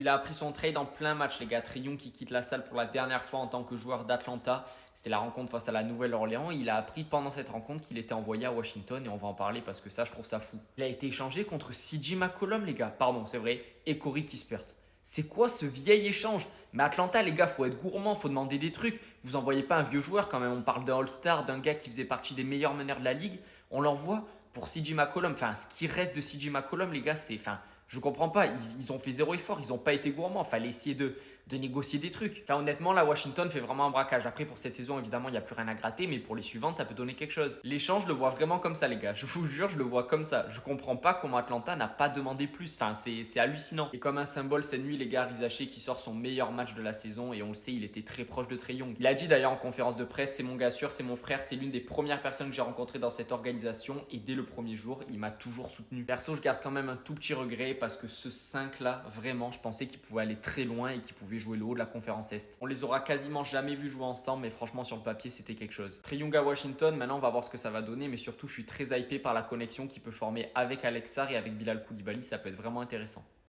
Il a appris son trade en plein match, les gars. Trae Young qui quitte la salle pour la dernière fois en tant que joueur d'Atlanta. C'était la rencontre face à la Nouvelle-Orléans. Il a appris pendant cette rencontre qu'il était envoyé à Washington et on va en parler parce que ça, je trouve ça fou. Il a été échangé contre CJ McCollum, les gars. Pardon, c'est vrai. Et Corey Kispert. C'est quoi ce vieil échange? Mais Atlanta, les gars, faut être gourmand, faut demander des trucs. Vous envoyez pas un vieux joueur quand même. On parle d'un All-Star, d'un gars qui faisait partie des meilleurs meneurs de la ligue. On l'envoie pour CJ McCollum. Enfin, ce qui reste de CJ McCollum, les gars, c'est. Enfin, je comprends pas. Ils ont fait zéro effort. Ils n'ont pas été gourmands. Fallait essayer de négocier des trucs. Enfin, honnêtement, là, Washington fait vraiment un braquage. Après, pour cette saison, évidemment, il n'y a plus rien à gratter. Mais pour les suivantes, ça peut donner quelque chose. L'échange, je le vois vraiment comme ça, les gars. Je vous jure, je le vois comme ça. Je comprends pas comment Atlanta n'a pas demandé plus. Enfin, c'est hallucinant. Et comme un symbole, cette nuit, les gars, Rizaché qui sort son meilleur match de la saison. Et on le sait, il était très proche de Trae Young. Il a dit d'ailleurs en conférence de presse, c'est mon gars sûr, c'est mon frère, c'est l'une des premières personnes que j'ai rencontrées dans cette organisation. Et dès le premier jour, il m'a toujours soutenu. Perso, je garde quand même un tout petit regret parce que ce 5 là, vraiment, je pensais qu'il pouvait aller très loin et qu'il pouvait jouer le haut de la conférence Est. On les aura quasiment jamais vus jouer ensemble, mais franchement, sur le papier, c'était quelque chose. Trae Young à Washington, maintenant, on va voir ce que ça va donner, mais surtout, je suis très hypé par la connexion qu'il peut former avec Alex Sarr et avec Bilal Koulibaly. Ça peut être vraiment intéressant.